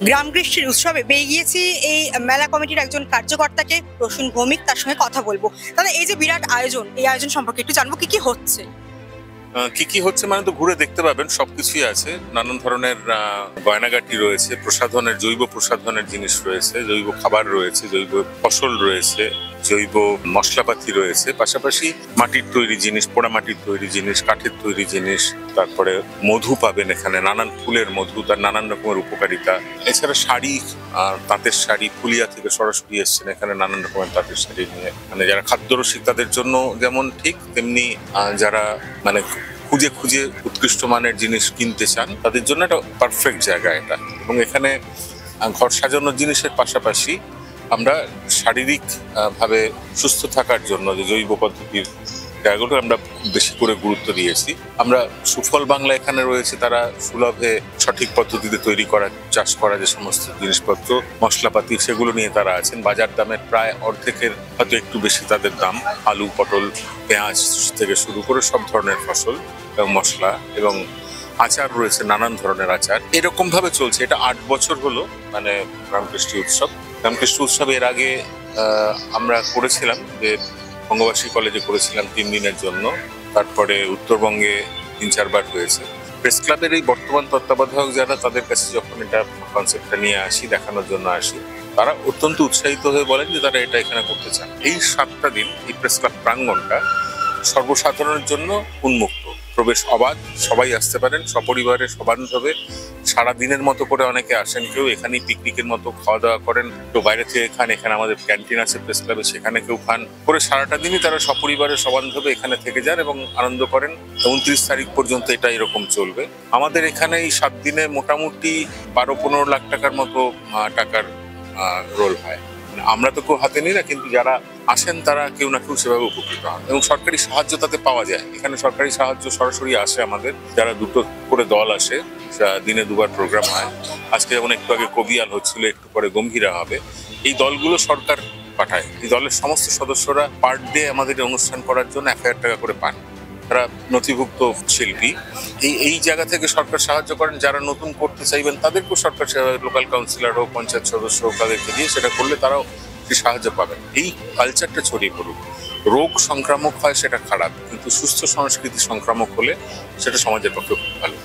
গ্রাম কৃষ্টির উৎসবে পেয়ে গিয়েছি এই মেলা কমিটির একজন কার্যকর্তাকে, প্রসূন ভৌমিক, তার সঙ্গে কথা বলবো। তাহলে এই যে বিরাট আয়োজন, এই আয়োজন সম্পর্কে একটু জানবো, কি কি হচ্ছে। কি হচ্ছে মানে তো ঘুরে দেখতে পাবেন, সবকিছুই আছে। নানান ধরনের গয়নাগাটি রয়েছে, প্রসাধনের, জৈব প্রসাধনের জিনিস রয়েছে, জৈব খাবার রয়েছে, জৈব ফসল রয়েছে, জৈব মশলাপাতি রয়েছে, পাশাপাশি মাটির তৈরি জিনিস, পোড়া মাটির তৈরি জিনিস, কাঠের তৈরি জিনিস, তারপরে মধু পাবেন এখানে, নানান ফুলের মধু, তার নানান রকমের উপকারিতা। এছাড়া শাড়ি, তাঁতের শাড়ি, ফুলিয়া থেকে সরাসরি এসছেন এখানে নানান রকমের তাঁতের শাড়ি নিয়ে। মানে যারা খাদ্যরসিক তাদের জন্য যেমন ঠিক, তেমনি যারা মানে খুঁজে খুঁজে উৎকৃষ্ট মানের জিনিস কিনতে চান তাদের জন্য একটা পারফেক্ট জায়গা এটা। এবং এখানে ঘর সাজানোর জিনিসের পাশাপাশি আমরা শারীরিক ভাবে সুস্থ থাকার জন্য যে জৈব পদ্ধতির জায়গাগুলো আমরা বেশি করে গুরুত্ব দিয়েছি। আমরা সুফল বাংলা এখানে রয়েছে, তারা সুলভে সঠিক পদ্ধতিতে তৈরি করা, চাষ করা যে সমস্ত জিনিসপত্র, মশলাপাতি, সেগুলো নিয়ে তারা আছেন। বাজার দামের প্রায় অর্ধেকের হয়তো একটু বেশি তাদের দাম। আলু, পটল, পেঁয়াজ থেকে শুরু করে সব ধরনের ফসল এবং মশলা এবং আচার রয়েছে, নানান ধরনের আচার। এরকম ভাবে চলছে। এটা 8 বছর হলো মানে রামকৃষ্টি উৎসব। রামকৃষ্ণ উৎসব এর আগে আমরা করেছিলাম যে বঙ্গবাসী কলেজে করেছিলাম 3 দিনের জন্য, তারপরে উত্তরবঙ্গে 3-4 বার হয়েছে। প্রেস ক্লাবের এই বর্তমান তত্ত্বাবধায়ক যারা, তাদের কাছে যখন এটা কনসেপ্টটা নিয়ে আসি, দেখানোর জন্য আসি, তারা অত্যন্ত উৎসাহিত হয়ে বলেন যে তারা এটা এখানে করতে চান। এই 7টা দিন এই প্রেস ক্লাব প্রাঙ্গণটা সর্বসাধারণের জন্য উন্মুক্ত, প্রবেশ অবাধ, সবাই আসতে পারেন সপরিবারে, সবান্ধবে। সারা দিনের মতো করে অনেকে আসেন, কেউ এখানেই পিকনিকের মতো খাওয়া দাওয়া করেন, কেউ বাইরে থেকে খান, এখানে আমাদের ক্যান্টিন আছে প্রেস ক্লাবে, সেখানে কেউ খান করে সারাটা দিনই তারা সপরিবারে সবান্ধবে এখানে থেকে যান এবং আনন্দ করেন। 29 তারিখ পর্যন্ত এটা এরকম চলবে। আমাদের এখানে এই 7 দিনে মোটামুটি 12-15 লাখ টাকার মতো টাকার রোল হয়। আমরা তো কেউ হাতে নিই না, কিন্তু যারা আসেন তারা কেউ না কেউ সেভাবে উপকৃত হন এবং সরকারি সাহায্য তাতে পাওয়া যায়। এখানে সরকারি সাহায্য সরাসরি আসে আমাদের, যারা 2টো করে দল আসে, দিনে 2 বার প্রোগ্রাম হয়। আজকে যেমন একটু আগে কবিয়াল হচ্ছিল, একটু পরে গম্ভীরা হবে। এই দলগুলো সরকার পাঠায়। এই দলের সমস্ত সদস্যরা পার ডে আমাদের অনুষ্ঠান করার জন্য 1000 টাকা করে পান। তারা নথিভুক্ত শিল্পী। এই জায়গা থেকে সরকার সাহায্য করেন। যারা নতুন করতে চাইবেন তাদেরকেও সরকার, লোকাল কাউন্সিলর হোক, পঞ্চায়েত সদস্য হোক, তাদেরকে দিয়ে সেটা করলে তারাও সাহায্য পাবেন। এই কালচারটা ছড়িয়ে পড়ুক। রোগ সংক্রামক হয় সেটা খারাপ, কিন্তু সুস্থ সংস্কৃতি সংক্রামক হলে সেটা সমাজের পক্ষে খুব ভালো।